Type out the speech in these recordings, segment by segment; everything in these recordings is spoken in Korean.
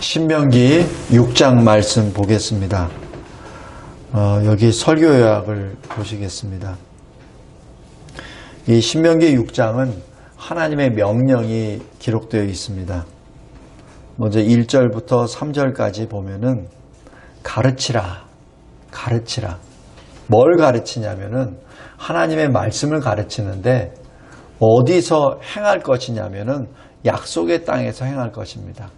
신명기 6장 말씀 보겠습니다. 여기 설교 요약을 보시겠습니다. 이 신명기 6장은 하나님의 명령이 기록되어 있습니다. 먼저 1절부터 3절까지 보면은 가르치라. 뭘 가르치냐면은 하나님의 말씀을 가르치는데 어디서 행할 것이냐면은 약속의 땅에서 행할 것입니다.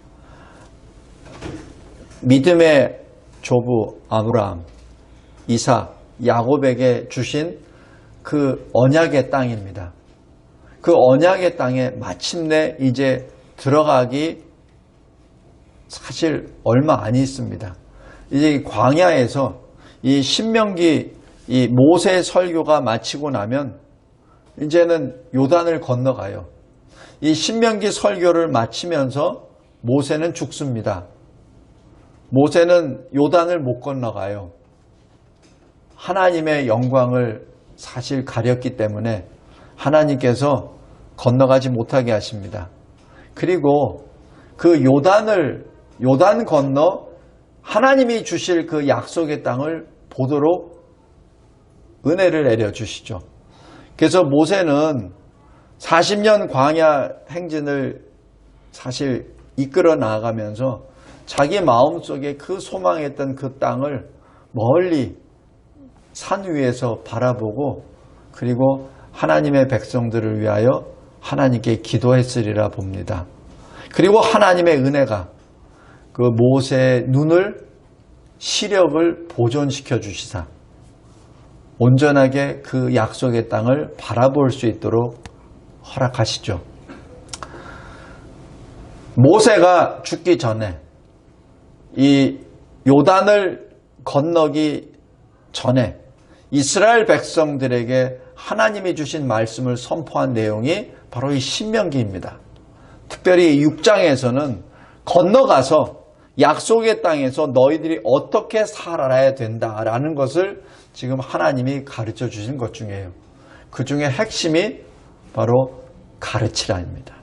믿음의 조부 아브라함, 이삭, 야곱에게 주신 그 언약의 땅입니다. 그 언약의 땅에 마침내 이제 들어가기 사실 얼마 안 있습니다. 이제 광야에서 이 신명기 이 모세 설교가 마치고 나면 이제는 요단을 건너가요. 이 신명기 설교를 마치면서 모세는 죽습니다. 모세는 요단을 못 건너가요. 하나님의 영광을 사실 가렸기 때문에 하나님께서 건너가지 못하게 하십니다. 그리고 그 요단 건너 하나님이 주실 그 약속의 땅을 보도록 은혜를 내려주시죠. 그래서 모세는 40년 광야 행진을 사실 이끌어 나아가면서 자기 마음속에 그 소망했던 그 땅을 멀리 산 위에서 바라보고 그리고 하나님의 백성들을 위하여 하나님께 기도했으리라 봅니다. 그리고 하나님의 은혜가 그 모세의 눈을 시력을 보존시켜 주시사 온전하게 그 약속의 땅을 바라볼 수 있도록 허락하시죠. 모세가 죽기 전에 이 요단을 건너기 전에 이스라엘 백성들에게 하나님이 주신 말씀을 선포한 내용이 바로 이 신명기입니다. 특별히 6장에서는 건너가서 약속의 땅에서 너희들이 어떻게 살아야 된다라는 것을 지금 하나님이 가르쳐 주신 것 중에요. 그 중에 핵심이 바로 가르치라입니다.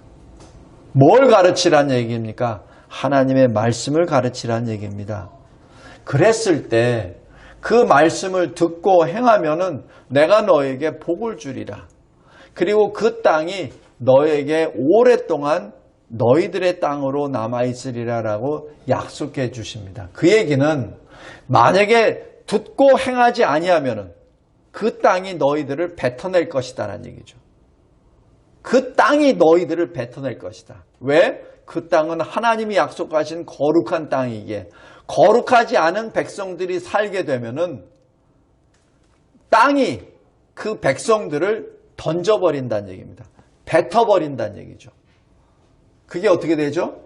뭘 가르치라는 얘기입니까? 하나님의 말씀을 가르치라는 얘기입니다. 그랬을 때 그 말씀을 듣고 행하면은 내가 너에게 복을 주리라. 그리고 그 땅이 너에게 오랫동안 너희들의 땅으로 남아있으리라라고 약속해 주십니다. 그 얘기는 만약에 듣고 행하지 아니하면은 그 땅이 너희들을 뱉어낼 것이다라는 얘기죠. 그 땅이 너희들을 뱉어낼 것이다. 왜? 그 땅은 하나님이 약속하신 거룩한 땅이기에 거룩하지 않은 백성들이 살게 되면은 땅이 그 백성들을 던져버린다는 얘기입니다. 뱉어버린다는 얘기죠. 그게 어떻게 되죠?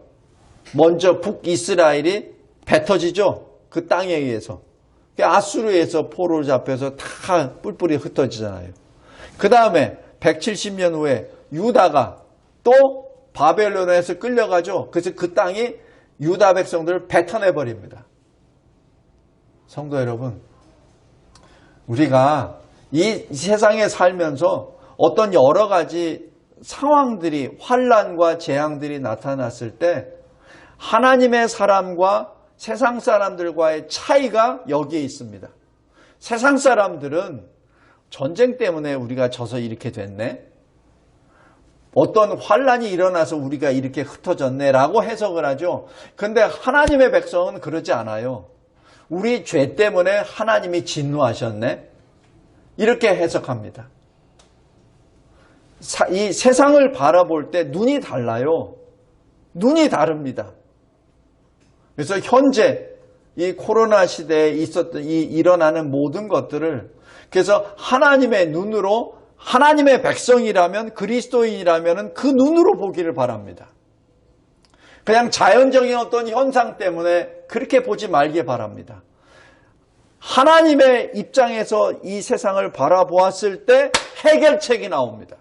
먼저 북이스라엘이 뱉어지죠. 그 땅에 의해서. 아수르에서 포로를 잡혀서 다 뿔뿔이 흩어지잖아요. 그 다음에 170년 후에 유다가 또 바벨론에서 끌려가죠. 그래서 그 땅이 유다 백성들을 뱉어내버립니다. 성도 여러분, 우리가 이 세상에 살면서 어떤 여러 가지 상황들이 환난과 재앙들이 나타났을 때 하나님의 사람과 세상 사람들과의 차이가 여기에 있습니다. 세상 사람들은 전쟁 때문에 우리가 져서 이렇게 됐네. 어떤 환난이 일어나서 우리가 이렇게 흩어졌네 라고 해석을 하죠. 그런데 하나님의 백성은 그러지 않아요. 우리 죄 때문에 하나님이 진노하셨네. 이렇게 해석합니다. 이 세상을 바라볼 때 눈이 달라요. 눈이 다릅니다. 그래서 현재 이 코로나 시대에 있었던 이 일어나는 모든 것들을 그래서 하나님의 눈으로 하나님의 백성이라면 그리스도인이라면 그 눈으로 보기를 바랍니다. 그냥 자연적인 어떤 현상 때문에 그렇게 보지 말길 바랍니다. 하나님의 입장에서 이 세상을 바라보았을 때 해결책이 나옵니다.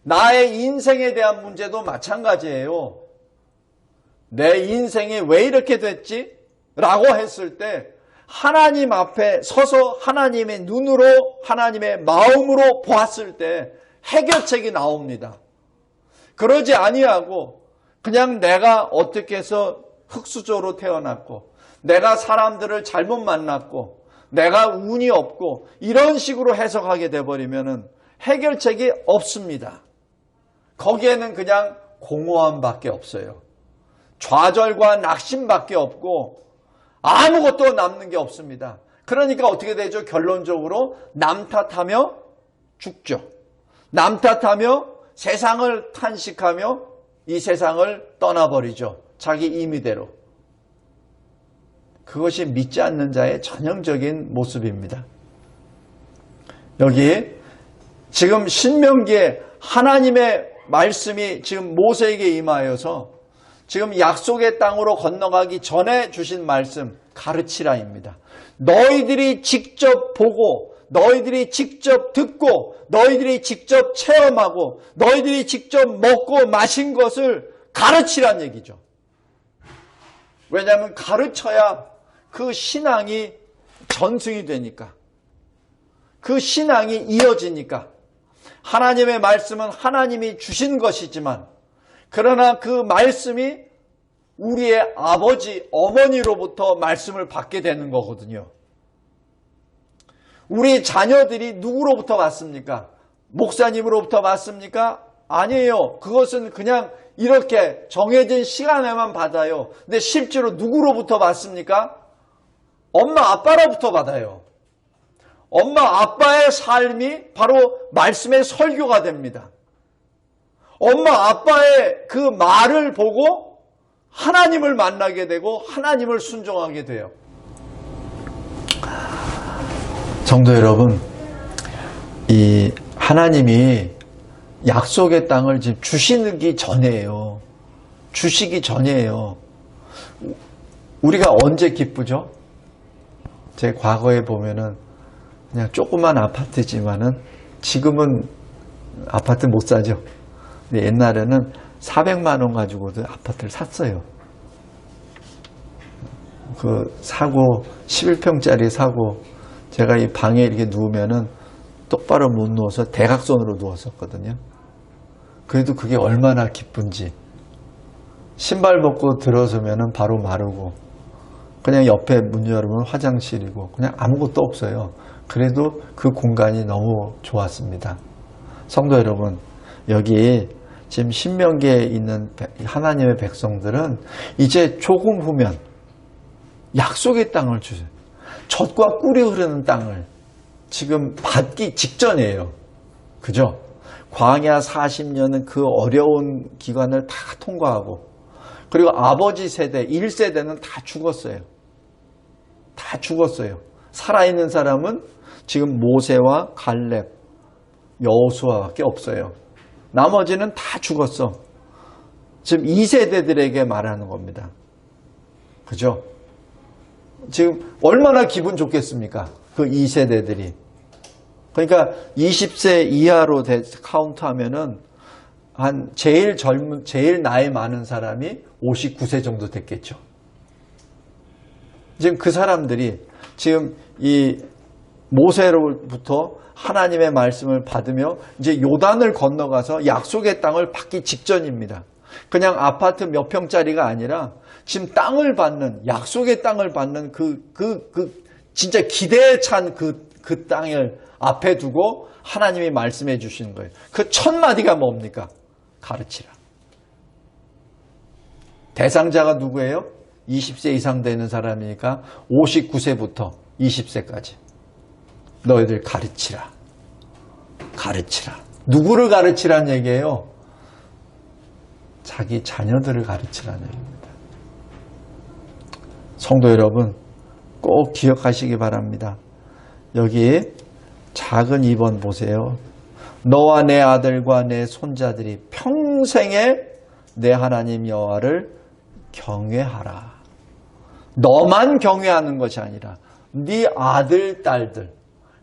나의 인생에 대한 문제도 마찬가지예요. 내 인생이 왜 이렇게 됐지? 라고 했을 때 하나님 앞에 서서 하나님의 눈으로 하나님의 마음으로 보았을 때 해결책이 나옵니다. 그러지 아니하고 그냥 내가 어떻게 해서 흙수저로 태어났고 내가 사람들을 잘못 만났고 내가 운이 없고 이런 식으로 해석하게 돼버리면 해결책이 없습니다. 거기에는 그냥 공허함밖에 없어요. 좌절과 낙심밖에 없고 아무것도 남는 게 없습니다. 그러니까 어떻게 되죠? 결론적으로 남 탓하며 죽죠. 남 탓하며 세상을 탄식하며 이 세상을 떠나버리죠. 자기 임의대로. 그것이 믿지 않는 자의 전형적인 모습입니다. 여기 지금 신명기에 하나님의 말씀이 지금 모세에게 임하여서 지금 약속의 땅으로 건너가기 전에 주신 말씀 가르치라입니다. 너희들이 직접 보고 너희들이 직접 듣고 너희들이 직접 체험하고 너희들이 직접 먹고 마신 것을 가르치란 얘기죠. 왜냐하면 가르쳐야 그 신앙이 전승이 되니까, 그 신앙이 이어지니까. 하나님의 말씀은 하나님이 주신 것이지만 그러나 그 말씀이 우리의 아버지, 어머니로부터 말씀을 받게 되는 거거든요. 우리 자녀들이 누구로부터 받습니까? 목사님으로부터 받습니까? 아니에요. 그것은 그냥 이렇게 정해진 시간에만 받아요. 근데 실제로 누구로부터 받습니까? 엄마, 아빠로부터 받아요. 엄마, 아빠의 삶이 바로 말씀의 설교가 됩니다. 엄마, 아빠의 그 말을 보고 하나님을 만나게 되고 하나님을 순종하게 돼요. 성도 여러분, 이 하나님이 약속의 땅을 지금 주시기 전이에요. 주시기 전이에요. 우리가 언제 기쁘죠? 제 과거에 보면은 그냥 조그만 아파트지만은 지금은 아파트 못 사죠. 근데 옛날에는 400만 원 가지고도 아파트를 샀어요. 그 사고 11평짜리 사고 제가 이 방에 이렇게 누우면은 똑바로 못 누워서 대각선으로 누웠었거든요. 그래도 그게 얼마나 기쁜지. 신발 벗고 들어서면은 바로 마르고 그냥 옆에 문 열으면 화장실이고 그냥 아무것도 없어요. 그래도 그 공간이 너무 좋았습니다. 성도 여러분, 여기 지금 신명기에 있는 하나님의 백성들은 이제 조금 후면 약속의 땅을 주세요. 젖과 꿀이 흐르는 땅을 지금 받기 직전이에요. 그죠? 광야 40년은 그 어려운 기간을 다 통과하고 그리고 아버지 세대, 1세대는 다 죽었어요. 다 죽었어요. 살아있는 사람은 지금 모세와 갈렙, 여호수아밖에 없어요. 나머지는 다 죽었어. 지금 2세대들에게 말하는 겁니다. 그죠? 지금 얼마나 기분 좋겠습니까? 그 2세대들이. 그러니까 20세 이하로 카운트하면은 한 제일 나이 많은 사람이 59세 정도 됐겠죠. 지금 그 사람들이 지금 이 모세로부터 하나님의 말씀을 받으며 이제 요단을 건너가서 약속의 땅을 받기 직전입니다. 그냥 아파트 몇 평짜리가 아니라 지금 땅을 받는, 약속의 땅을 받는 진짜 기대에 찬 그 땅을 앞에 두고 하나님이 말씀해 주시는 거예요. 그 첫 마디가 뭡니까? 가르치라. 대상자가 누구예요? 20세 이상 되는 사람이니까 59세부터 20세까지. 너희들 가르치라. 가르치라. 누구를 가르치라는 얘기예요? 자기 자녀들을 가르치라는 얘기입니다. 성도 여러분, 꼭 기억하시기 바랍니다. 여기 작은 2번 보세요. 너와 내 아들과 내 손자들이 평생에 내 하나님 여호와를 경외하라. 너만 경외하는 것이 아니라 네 아들, 딸들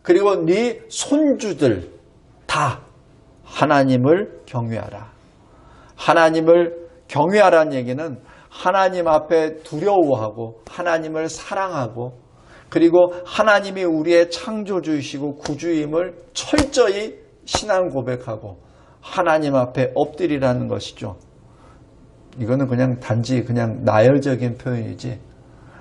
그리고 네 손주들 다 하나님을 경외하라. 하나님을 경외하라는 얘기는 하나님 앞에 두려워하고 하나님을 사랑하고 그리고 하나님이 우리의 창조주이시고 구주임을 철저히 신앙 고백하고 하나님 앞에 엎드리라는 것이죠. 이거는 그냥 단지 그냥 나열적인 표현이지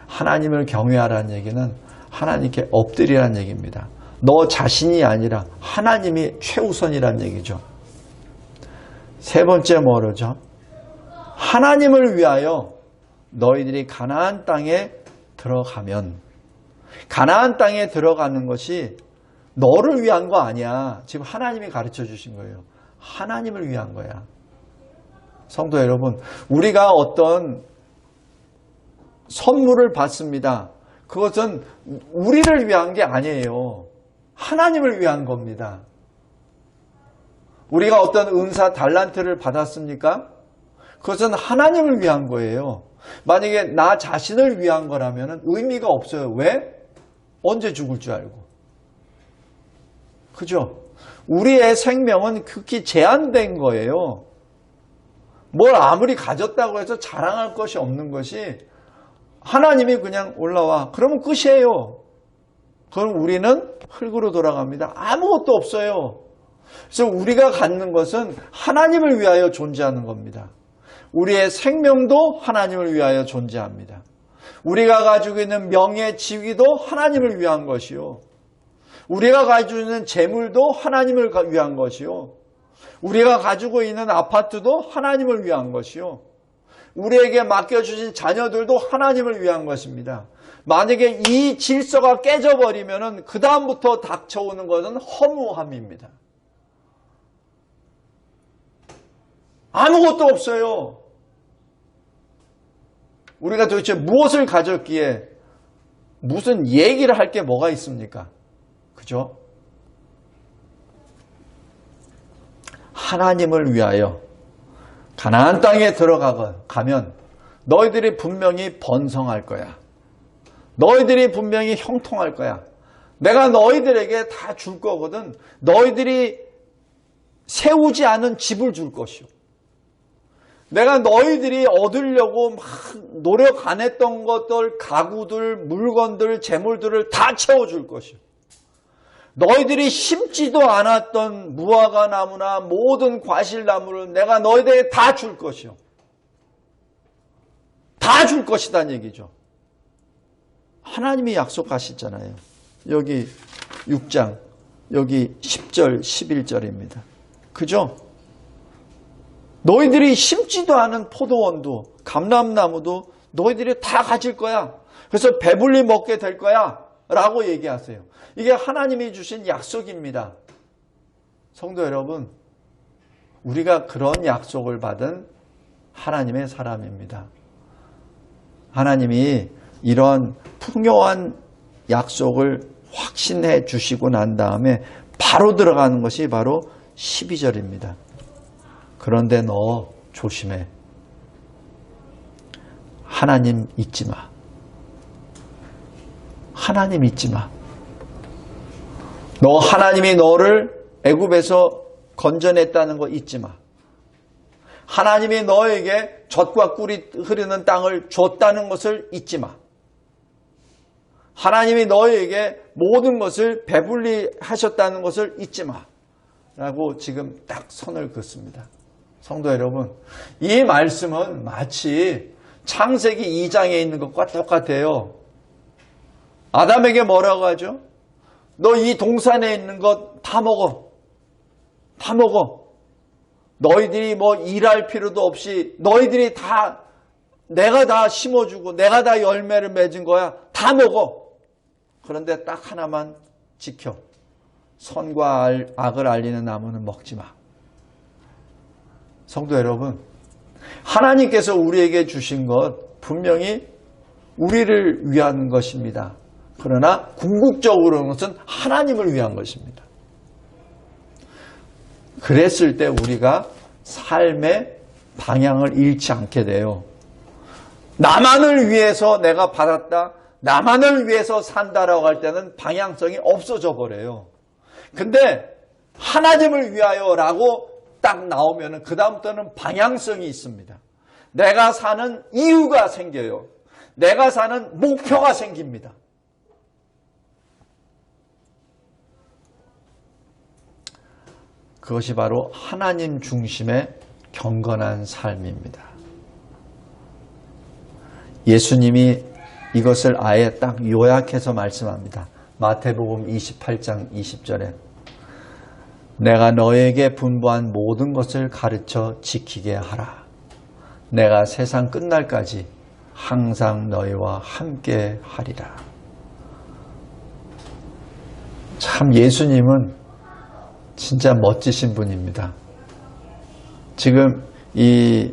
하나님을 경외하라는 얘기는 하나님께 엎드리라는 얘기입니다. 너 자신이 아니라 하나님이 최우선이라는 얘기죠. 세 번째 뭐로죠? 하나님을 위하여 너희들이 가나안 땅에 들어가면, 가나안 땅에 들어가는 것이 너를 위한 거 아니야. 지금 하나님이 가르쳐 주신 거예요. 하나님을 위한 거야. 성도 여러분, 우리가 어떤 선물을 받습니다. 그것은 우리를 위한 게 아니에요. 하나님을 위한 겁니다. 우리가 어떤 은사 달란트를 받았습니까? 그것은 하나님을 위한 거예요. 만약에 나 자신을 위한 거라면 의미가 없어요. 왜? 언제 죽을 줄 알고. 그죠? 우리의 생명은 극히 제한된 거예요. 뭘 아무리 가졌다고 해서 자랑할 것이 없는 것이 하나님이 그냥 올라와. 그러면 끝이에요. 그럼 우리는 흙으로 돌아갑니다. 아무것도 없어요. 그래서 우리가 갖는 것은 하나님을 위하여 존재하는 겁니다. 우리의 생명도 하나님을 위하여 존재합니다. 우리가 가지고 있는 명예, 지위도 하나님을 위한 것이요. 우리가 가지고 있는 재물도 하나님을 위한 것이요. 우리가 가지고 있는 아파트도 하나님을 위한 것이요. 우리에게 맡겨주신 자녀들도 하나님을 위한 것입니다. 만약에 이 질서가 깨져버리면 그 다음부터 닥쳐오는 것은 허무함입니다. 아무것도 없어요. 우리가 도대체 무엇을 가졌기에 무슨 얘기를 할 게 뭐가 있습니까? 그죠? 하나님을 위하여 가나안 땅에 들어가면 너희들이 분명히 번성할 거야. 너희들이 분명히 형통할 거야. 내가 너희들에게 다 줄 거거든. 너희들이 세우지 않은 집을 줄 것이요. 내가 너희들이 얻으려고 막 노력 안 했던 것들, 가구들, 물건들, 재물들을 다 채워줄 것이요. 너희들이 심지도 않았던 무화과 나무나 모든 과실나무를 내가 너희들에게 다 줄 것이요. 다 줄 것이란 얘기죠. 하나님이 약속하시잖아요. 여기 6장, 여기 10절, 11절입니다. 그죠? 너희들이 심지도 않은 포도원도 감람나무도 너희들이 다 가질 거야. 그래서 배불리 먹게 될 거야 라고 얘기하세요. 이게 하나님이 주신 약속입니다. 성도 여러분, 우리가 그런 약속을 받은 하나님의 사람입니다. 하나님이 이런 풍요한 약속을 확신해 주시고 난 다음에 바로 들어가는 것이 바로 12절입니다. 그런데 너 조심해. 하나님 잊지 마. 하나님 잊지 마. 너 하나님이 너를 애굽에서 건져냈다는 거 잊지 마. 하나님이 너에게 젖과 꿀이 흐르는 땅을 줬다는 것을 잊지 마. 하나님이 너에게 모든 것을 배불리 하셨다는 것을 잊지 마. 라고 지금 딱 선을 긋습니다. 성도 여러분, 이 말씀은 마치 창세기 2장에 있는 것과 똑같아요. 아담에게 뭐라고 하죠? 너 이 동산에 있는 것 다 먹어. 다 먹어. 너희들이 뭐 일할 필요도 없이 너희들이 다 내가 다 심어주고 내가 다 열매를 맺은 거야. 다 먹어. 그런데 딱 하나만 지켜. 선과 악을 알리는 나무는 먹지 마. 성도 여러분, 하나님께서 우리에게 주신 것 분명히 우리를 위한 것입니다. 그러나 궁극적으로는 것은 하나님을 위한 것입니다. 그랬을 때 우리가 삶의 방향을 잃지 않게 돼요. 나만을 위해서 내가 받았다, 나만을 위해서 산다라고 할 때는 방향성이 없어져 버려요. 근데 하나님을 위하여라고 딱 나오면 그 다음부터는 방향성이 있습니다. 내가 사는 이유가 생겨요. 내가 사는 목표가 생깁니다. 그것이 바로 하나님 중심의 경건한 삶입니다. 예수님이 이것을 아예 딱 요약해서 말씀합니다. 마태복음 28장 20절에 내가 너에게 분부한 모든 것을 가르쳐 지키게 하라. 내가 세상 끝날까지 항상 너희와 함께 하리라. 참 예수님은 진짜 멋지신 분입니다. 지금 이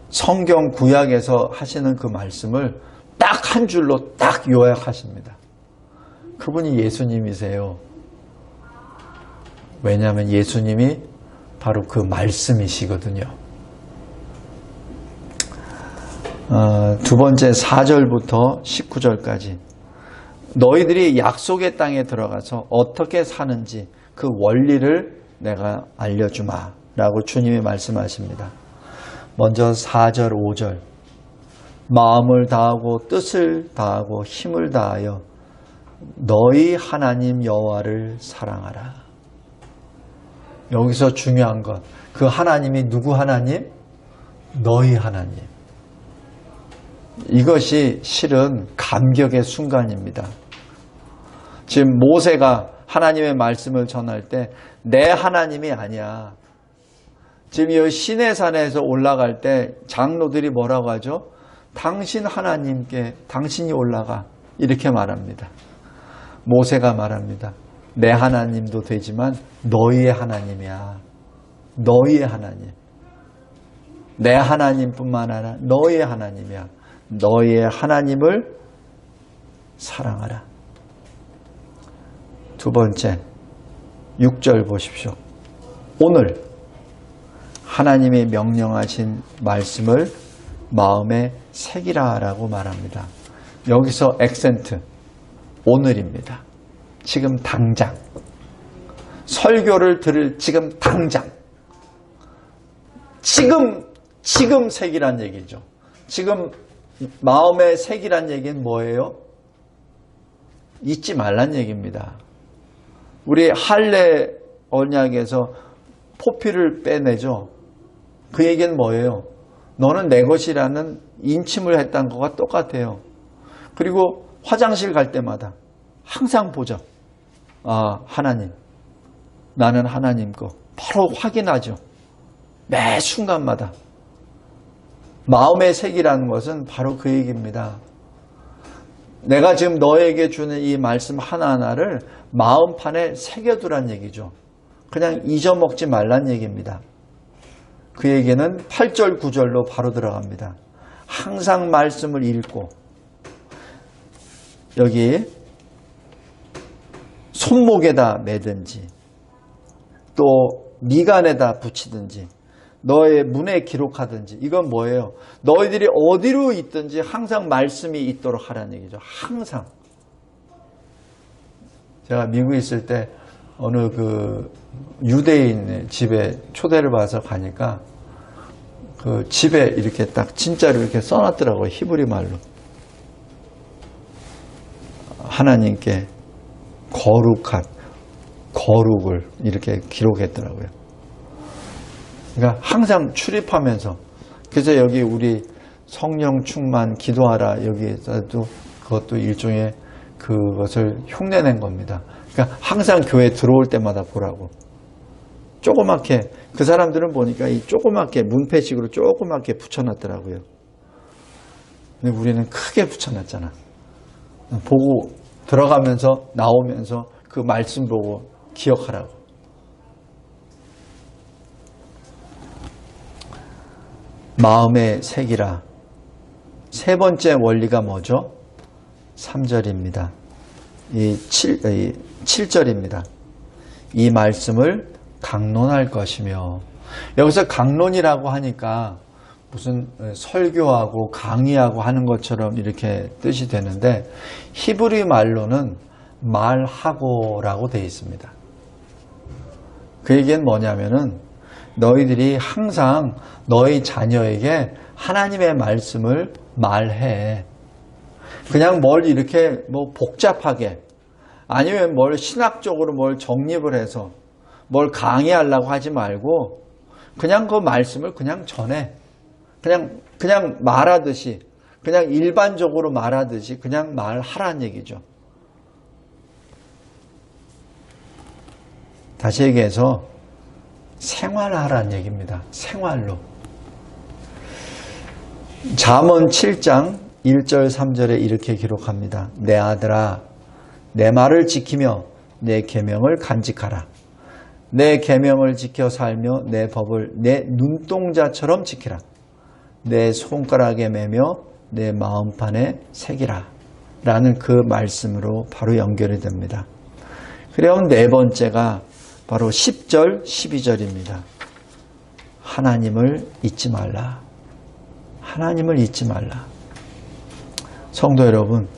성경 구약에서 하시는 그 말씀을 딱 한 줄로 딱 요약하십니다. 그분이 예수님이세요. 왜냐하면 예수님이 바로 그 말씀이시거든요. 두 번째 4절부터 19절까지 너희들이 약속의 땅에 들어가서 어떻게 사는지 그 원리를 내가 알려주마 라고 주님이 말씀하십니다. 먼저 4절 5절 마음을 다하고 뜻을 다하고 힘을 다하여 너희 하나님 여호와를 사랑하라. 여기서 중요한 것, 그 하나님이 누구 하나님? 너희 하나님. 이것이 실은 감격의 순간입니다. 지금 모세가 하나님의 말씀을 전할 때 내 하나님이 아니야. 지금 이 시내산에서 올라갈 때 장로들이 뭐라고 하죠? 당신 하나님께 당신이 올라가 이렇게 말합니다. 모세가 말합니다. 내 하나님도 되지만 너희의 하나님이야. 너희의 하나님. 내 하나님뿐만 아니라 너희의 하나님이야. 너희의 하나님을 사랑하라. 두 번째 6절 보십시오. 오늘 하나님이 명령하신 말씀을 마음에 새기라 라고 말합니다. 여기서 액센트 오늘입니다. 지금 당장 설교를 들을 지금 당장 지금 새기란 얘기죠. 지금 마음에 새기란 얘기는 뭐예요? 잊지 말란 얘기입니다. 우리 할례 언약에서 포피를 빼내죠. 그 얘기는 뭐예요? 너는 내 것이라는 인침을 했다는 것과 똑같아요. 그리고 화장실 갈 때마다 항상 보죠. 아, 하나님. 나는 하나님 거. 바로 확인하죠. 매 순간마다. 마음의 색이라는 것은 바로 그 얘기입니다. 내가 지금 너에게 주는 이 말씀 하나하나를 마음판에 새겨두란 얘기죠. 그냥 잊어먹지 말란 얘기입니다. 그 얘기는 8절 9절로 바로 들어갑니다. 항상 말씀을 읽고 여기 손목에다 매든지 또 미간에다 붙이든지 너의 문에 기록하든지 이건 뭐예요? 너희들이 어디로 있든지 항상 말씀이 있도록 하라는 얘기죠. 항상. 제가 미국에 있을 때 어느 그 유대인 집에 초대를 받아서 가니까 그 집에 이렇게 딱 진짜로 이렇게 써놨더라고요. 히브리 말로. 하나님께 거룩을 이렇게 기록했더라고요. 그러니까 항상 출입하면서 그래서 여기 우리 성령 충만 기도하라 여기에서도 그것도 일종의 그것을 흉내낸 겁니다. 그러니까 항상 교회 들어올 때마다 보라고. 조그맣게 그 사람들은 보니까 이 조그맣게 문패식으로 조그맣게 붙여놨더라고요. 근데 우리는 크게 붙여놨잖아. 보고 들어가면서 나오면서 그 말씀 보고 기억하라고. 마음의 색이라. 세 번째 원리가 뭐죠? 3절입니다. 이 7절입니다. 이 말씀을 강론할 것이며 여기서 강론이라고 하니까 무슨 설교하고 강의하고 하는 것처럼 이렇게 뜻이 되는데 히브리 말로는 말하고라고 되어 있습니다. 그 얘기는 뭐냐면은 너희들이 항상 너희 자녀에게 하나님의 말씀을 말해. 그냥 뭘 이렇게 뭐 복잡하게 아니면 뭘 신학적으로 뭘 정립을 해서 뭘 강의하려고 하지 말고 그냥 그 말씀을 그냥 전해. 그냥 말하듯이, 그냥 일반적으로 말하듯이 그냥 말하라는 얘기죠. 다시 얘기해서 생활하라는 얘기입니다. 생활로. 잠언 7장 1절 3절에 이렇게 기록합니다. 내 아들아, 내 말을 지키며 내 계명을 간직하라. 내 계명을 지켜 살며 내 법을 내 눈동자처럼 지키라. 내 손가락에 매며 내 마음판에 새기라. 라는 그 말씀으로 바로 연결이 됩니다. 그럼 네 번째가 바로 10절, 12절입니다. 하나님을 잊지 말라. 하나님을 잊지 말라. 성도 여러분,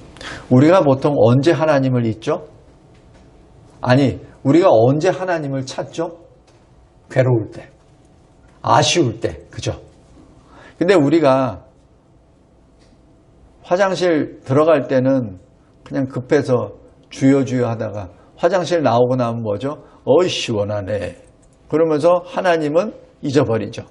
우리가 보통 언제 하나님을 잊죠? 아니, 우리가 언제 하나님을 찾죠? 괴로울 때, 아쉬울 때, 그죠? 근데 우리가 화장실 들어갈 때는 그냥 급해서 주여 주여 하다가 화장실 나오고 나면 뭐죠? 어이 시원하네. 그러면서 하나님은 잊어버리죠.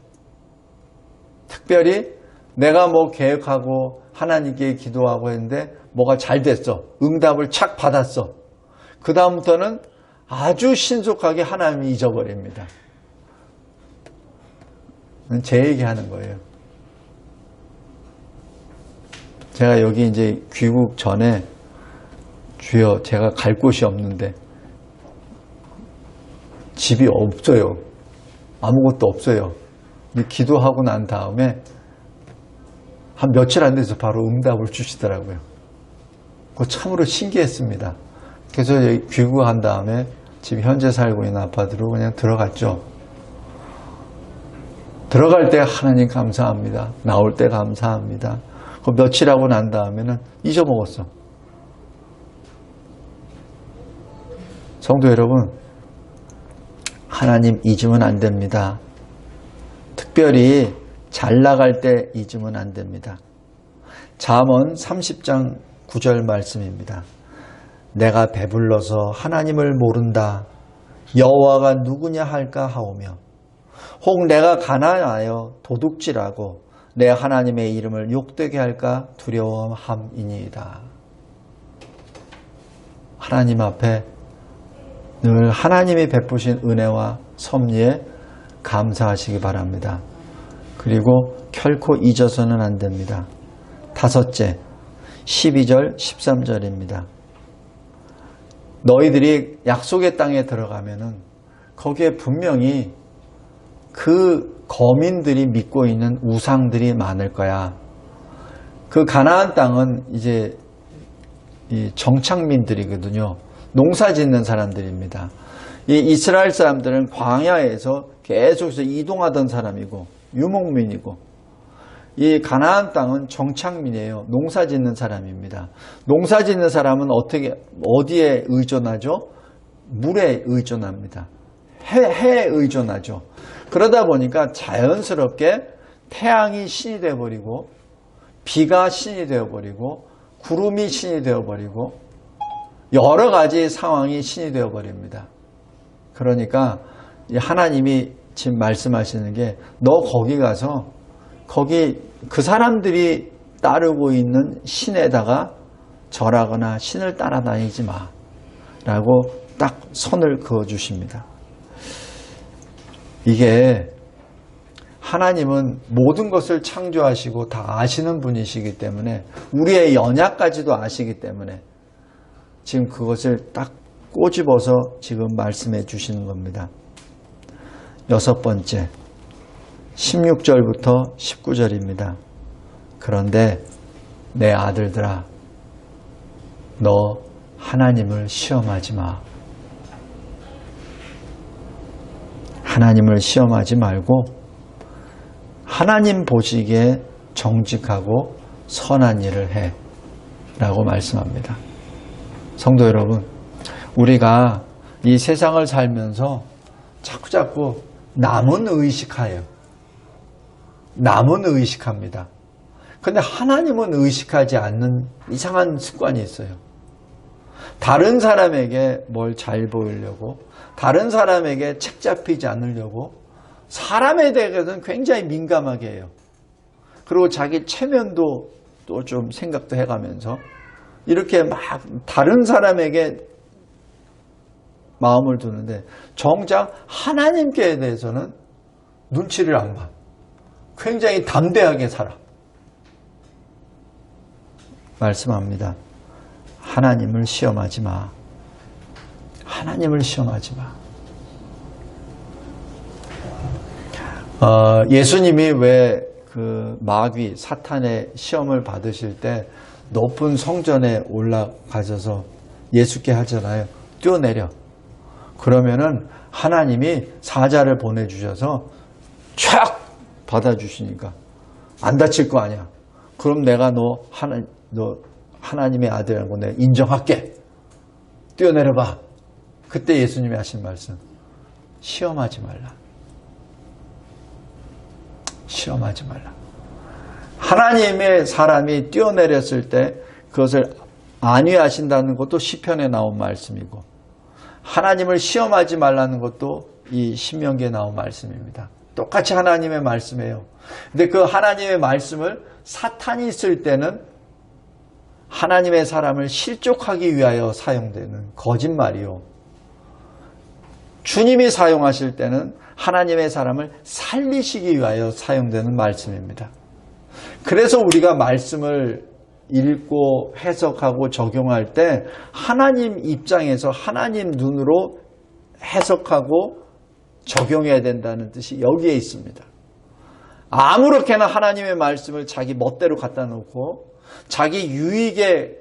특별히 내가 뭐 계획하고 하나님께 기도하고 했는데 뭐가 잘 됐어. 응답을 착 받았어. 그 다음부터는 아주 신속하게 하나님이 잊어버립니다. 제 얘기하는 거예요. 제가 여기 이제 귀국 전에 주여 제가 갈 곳이 없는데 집이 없어요. 아무것도 없어요. 기도하고 난 다음에 한 며칠 안 돼서 바로 응답을 주시더라고요. 그거 참으로 신기했습니다. 그래서 귀국한 다음에 지금 현재 살고 있는 아파트로 그냥 들어갔죠. 들어갈 때 하나님 감사합니다. 나올 때 감사합니다. 그 며칠 하고 난 다음에는 잊어먹었어. 성도 여러분, 하나님 잊으면 안 됩니다. 특별히 잘 나갈 때 잊으면 안 됩니다. 잠언 30장 9절 말씀입니다. 내가 배불러서 하나님을 모른다. 여호와가 누구냐 할까 하오며 혹 내가 가난하여 도둑질하고 내 하나님의 이름을 욕되게 할까 두려워함이니이다. 하나님 앞에 늘 하나님이 베푸신 은혜와 섭리에 감사하시기 바랍니다. 그리고 결코 잊어서는 안 됩니다. 다섯째, 12절, 13절입니다. 너희들이 약속의 땅에 들어가면은 거기에 분명히 그 거민들이 믿고 있는 우상들이 많을 거야. 그 가나안 땅은 이제 정착민들이거든요. 농사 짓는 사람들입니다. 이 이스라엘 사람들은 광야에서 계속해서 이동하던 사람이고 유목민이고 이 가나안 땅은 정착민이에요. 농사 짓는 사람입니다. 농사 짓는 사람은 어디에 의존하죠? 물에 의존합니다. 해에 의존하죠. 그러다 보니까 자연스럽게 태양이 신이 되어버리고 비가 신이 되어버리고 구름이 신이 되어버리고 여러 가지 상황이 신이 되어버립니다. 그러니까 하나님이 지금 말씀하시는 게 너 거기 가서 거기 그 사람들이 따르고 있는 신에다가 절하거나 신을 따라다니지 마 라고 딱 선을 그어 주십니다. 이게 하나님은 모든 것을 창조하시고 다 아시는 분이시기 때문에 우리의 연약까지도 아시기 때문에 지금 그것을 딱 꼬집어서 지금 말씀해 주시는 겁니다. 여섯 번째, 16절부터 19절입니다. 그런데 내 아들들아, 너 하나님을 시험하지 마. 하나님을 시험하지 말고 하나님 보시기에 정직하고 선한 일을 해 라고 말씀합니다. 성도 여러분, 우리가 이 세상을 살면서 자꾸자꾸 남은 의식하여요. 남은 의식합니다. 근데 하나님은 의식하지 않는 이상한 습관이 있어요. 다른 사람에게 뭘 잘 보이려고 다른 사람에게 책 잡히지 않으려고 사람에 대해서는 굉장히 민감하게 해요. 그리고 자기 체면도 또 좀 생각도 해가면서 이렇게 막 다른 사람에게 마음을 두는데 정작 하나님께 대해서는 눈치를 안 봐. 굉장히 담대하게 살아. 말씀합니다. 하나님을 시험하지 마. 하나님을 시험하지 마. 예수님이 왜 그 마귀 사탄의 시험을 받으실 때 높은 성전에 올라가셔서 예수께 하잖아요. 뛰어내려. 그러면은 하나님이 사자를 보내주셔서 촥 받아주시니까 안 다칠 거 아니야. 그럼 내가 너 하나님의 아들이라고 내가 인정할게. 뛰어내려봐. 그때 예수님이 하신 말씀. 시험하지 말라. 시험하지 말라. 하나님의 사람이 뛰어내렸을 때 그것을 안위하신다는 것도 시편에 나온 말씀이고 하나님을 시험하지 말라는 것도 이 신명기에 나온 말씀입니다. 똑같이 하나님의 말씀이에요. 근데 그 하나님의 말씀을 사탄이 쓸 때는 하나님의 사람을 실족하기 위하여 사용되는 거짓말이요. 주님이 사용하실 때는 하나님의 사람을 살리시기 위하여 사용되는 말씀입니다. 그래서 우리가 말씀을 읽고 해석하고 적용할 때 하나님 입장에서 하나님 눈으로 해석하고 적용해야 된다는 뜻이 여기에 있습니다. 아무렇게나 하나님의 말씀을 자기 멋대로 갖다 놓고 자기 유익의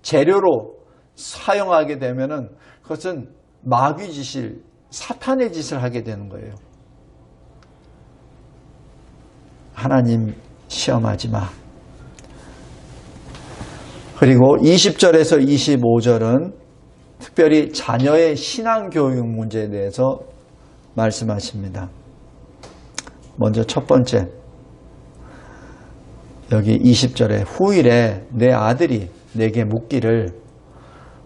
재료로 사용하게 되면은 그것은 마귀 짓을 사탄의 짓을 하게 되는 거예요. 하나님 시험하지 마. 그리고 20절에서 25절은 특별히 자녀의 신앙교육 문제에 대해서 말씀하십니다. 먼저 첫 번째, 여기 20절에 후일에 내 아들이 내게 묻기를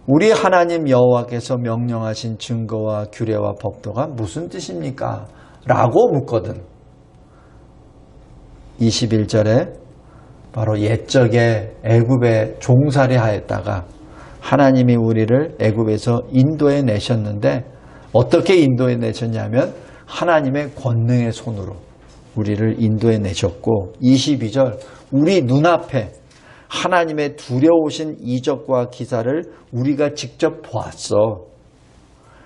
우리 하나님 여호와께서 명령하신 증거와 규례와 법도가 무슨 뜻입니까? 라고 묻거든. 21절에 바로 옛적에 애굽에 종살이 하였다가 하나님이 우리를 애굽에서 인도해 내셨는데 어떻게 인도해 내셨냐면 하나님의 권능의 손으로 우리를 인도해 내셨고 22절 우리 눈앞에 하나님의 두려우신 이적과 기사를 우리가 직접 보았어.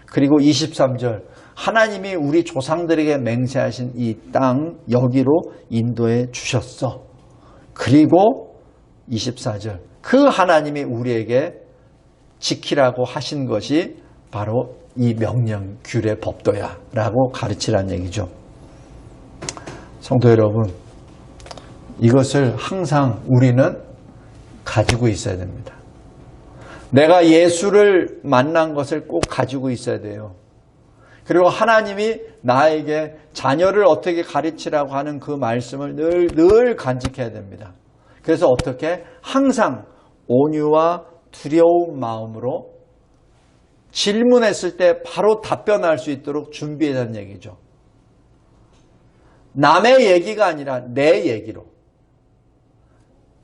그리고 23절 하나님이 우리 조상들에게 맹세하신 이 땅 여기로 인도해 주셨어. 그리고 24절 그 하나님이 우리에게 지키라고 하신 것이 바로 이 명령, 규례, 법도야 라고 가르치라는 얘기죠. 성도 여러분, 이것을 항상 우리는 가지고 있어야 됩니다. 내가 예수를 만난 것을 꼭 가지고 있어야 돼요. 그리고 하나님이 나에게 자녀를 어떻게 가르치라고 하는 그 말씀을 늘 간직해야 됩니다. 그래서 어떻게? 항상 온유와 두려운 마음으로 질문했을 때 바로 답변할 수 있도록 준비해야하는 얘기죠. 남의 얘기가 아니라 내 얘기로.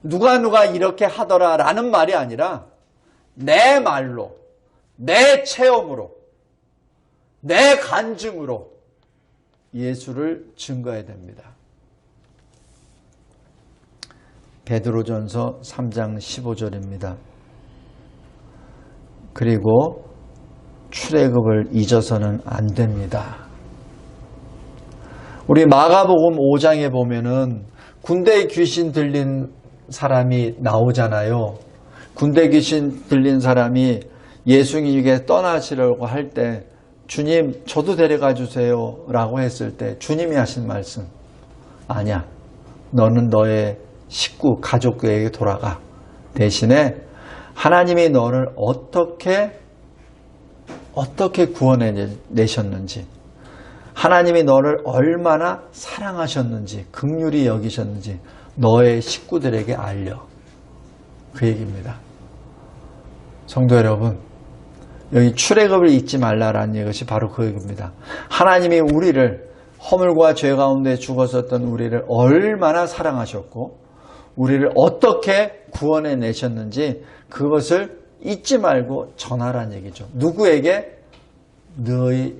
누가 이렇게 하더라 라는 말이 아니라 내 말로, 내 체험으로, 내 간증으로 예수를 증거해야 됩니다. 베드로전서 3장 15절입니다. 그리고 출애굽을 잊어서는 안 됩니다. 우리 마가복음 5장에 보면은 군대 귀신 들린 사람이 나오잖아요. 군대 귀신 들린 사람이 예수님에게 떠나시려고 할 때 주님 저도 데려가 주세요 라고 했을 때 주님이 하신 말씀 아니야. 너는 너의 식구 가족에게 돌아가. 대신에 하나님이 너를 어떻게 구원해내셨는지 하나님이 너를 얼마나 사랑하셨는지 긍휼히 여기셨는지 너의 식구들에게 알려. 그 얘기입니다. 성도 여러분, 여기 출애굽을 잊지 말라라는 것이 바로 그 얘기입니다. 하나님이 우리를 허물과 죄 가운데 죽었었던 우리를 얼마나 사랑하셨고 우리를 어떻게 구원해 내셨는지 그것을 잊지 말고 전하라는 얘기죠. 누구에게? 너희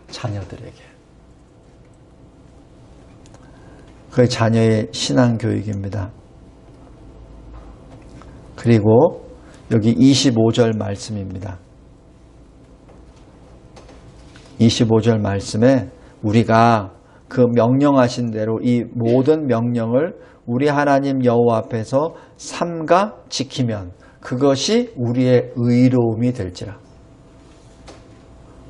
자녀들에게. 그 자녀의 신앙교육입니다. 그리고 여기 25절 말씀입니다. 25절 말씀에 우리가 그 명령하신 대로 이 모든 명령을 우리 하나님 여호와 앞에서 삼가 지키면 그것이 우리의 의로움이 될지라.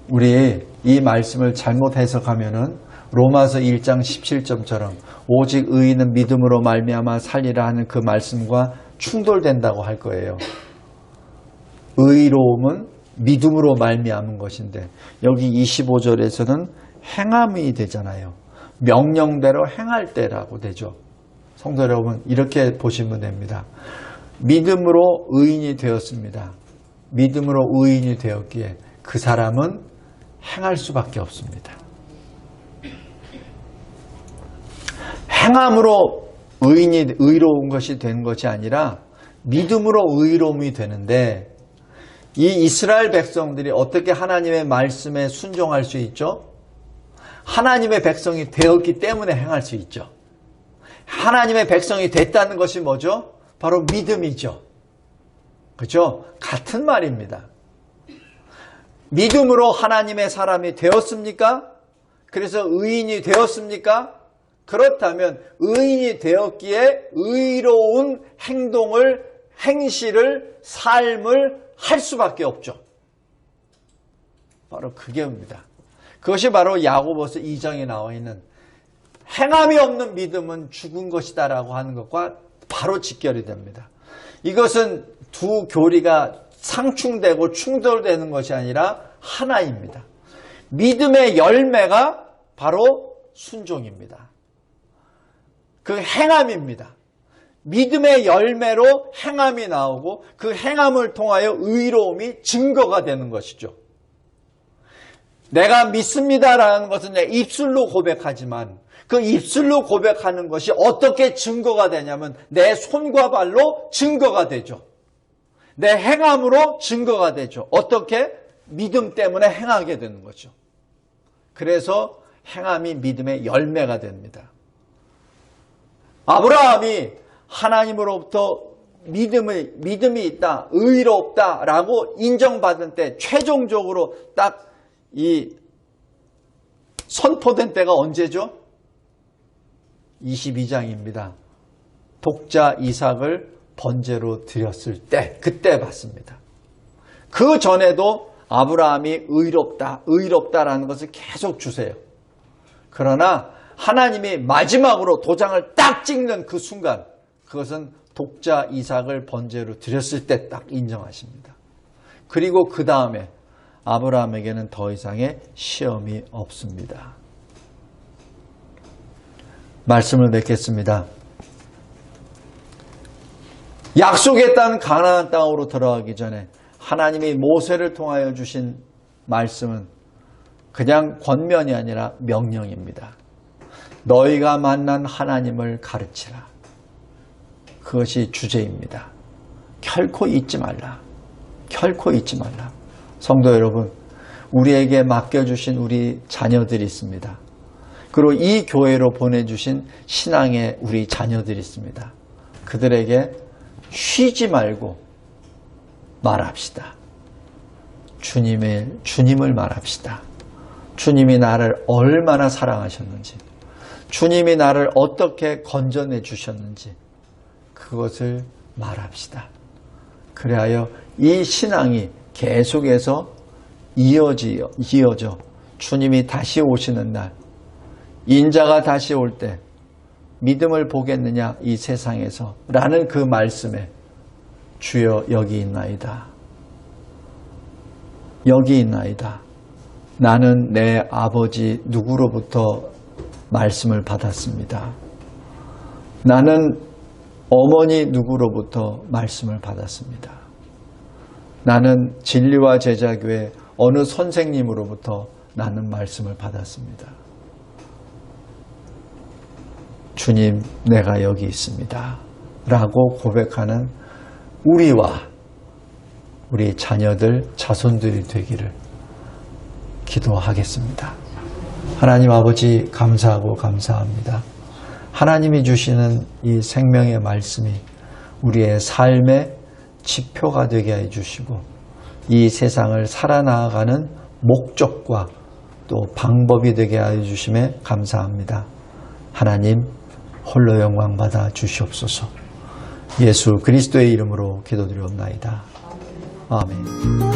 우리 이 말씀을 잘못 해석하면은 로마서 1장 17절처럼 오직 의인은 믿음으로 말미암아 살리라 하는 그 말씀과 충돌된다고 할 거예요. 의로움은 믿음으로 말미암은 것인데 여기 25절에서는 행함이 되잖아요. 명령대로 행할 때라고 되죠. 성도 여러분, 이렇게 보시면 됩니다. 믿음으로 의인이 되었습니다. 믿음으로 의인이 되었기에 그 사람은 행할 수밖에 없습니다. 행함으로 의인이 의로운 것이 된 것이 아니라 믿음으로 의로움이 되는데 이 이스라엘 백성들이 어떻게 하나님의 말씀에 순종할 수 있죠? 하나님의 백성이 되었기 때문에 행할 수 있죠. 하나님의 백성이 됐다는 것이 뭐죠? 바로 믿음이죠. 그렇죠? 같은 말입니다. 믿음으로 하나님의 사람이 되었습니까? 그래서 의인이 되었습니까? 그렇다면 의인이 되었기에 의로운 행동을, 행실을, 삶을 할 수밖에 없죠. 바로 그게입니다. 그것이 바로 야고보서 2장에 나와 있는 행함이 없는 믿음은 죽은 것이다 라고 하는 것과 바로 직결이 됩니다. 이것은 두 교리가 상충되고 충돌되는 것이 아니라 하나입니다. 믿음의 열매가 바로 순종입니다. 그 행함입니다. 믿음의 열매로 행함이 나오고 그 행함을 통하여 의로움이 증거가 되는 것이죠. 내가 믿습니다라는 것은 내 입술로 고백하지만 그 입술로 고백하는 것이 어떻게 증거가 되냐면 내 손과 발로 증거가 되죠. 내 행함으로 증거가 되죠. 어떻게? 믿음 때문에 행하게 되는 거죠. 그래서 행함이 믿음의 열매가 됩니다. 아브라함이 하나님으로부터 믿음이 있다, 의롭다라고 인정받은 때 최종적으로 딱 이 선포된 때가 언제죠? 22장입니다. 독자 이삭을 번제로 드렸을 때, 그때 봤습니다. 그 전에도 아브라함이 의롭다라는 것을 계속 주세요. 그러나 하나님이 마지막으로 도장을 딱 찍는 그 순간, 그것은 독자 이삭을 번제로 드렸을 때 딱 인정하십니다. 그리고 그 다음에 아브라함에게는 더 이상의 시험이 없습니다. 말씀을 맺겠습니다. 약속의 땅 가나안 땅으로 들어가기 전에 하나님이 모세를 통하여 주신 말씀은 그냥 권면이 아니라 명령입니다. 너희가 만난 하나님을 가르치라. 그것이 주제입니다. 결코 잊지 말라. 결코 잊지 말라. 성도 여러분, 우리에게 맡겨주신 우리 자녀들이 있습니다. 그리고 이 교회로 보내주신 신앙의 우리 자녀들이 있습니다. 그들에게 쉬지 말고 말합시다. 주님을 말합시다. 주님이 나를 얼마나 사랑하셨는지, 주님이 나를 어떻게 건져내 주셨는지 그것을 말합시다. 그래야 이 신앙이 계속해서 이어져 주님이 다시 오시는 날, 인자가 다시 올 때 믿음을 보겠느냐 이 세상에서 라는 그 말씀에 주여 여기 있나이다. 여기 있나이다. 나는 내 아버지 누구로부터 말씀을 받았습니다. 나는 어머니 누구로부터 말씀을 받았습니다. 나는 진리와 제자교회 어느 선생님으로부터 나는 말씀을 받았습니다. 주님, 내가 여기 있습니다. 라고 고백하는 우리와 우리 자녀들, 자손들이 되기를 기도하겠습니다. 하나님 아버지, 감사하고 감사합니다. 하나님이 주시는 이 생명의 말씀이 우리의 삶의 지표가 되게 해주시고 이 세상을 살아나가는 목적과 또 방법이 되게 해주심에 감사합니다. 하나님 홀로 영광 받아 주시옵소서. 예수 그리스도의 이름으로 기도드리옵나이다. 아멘.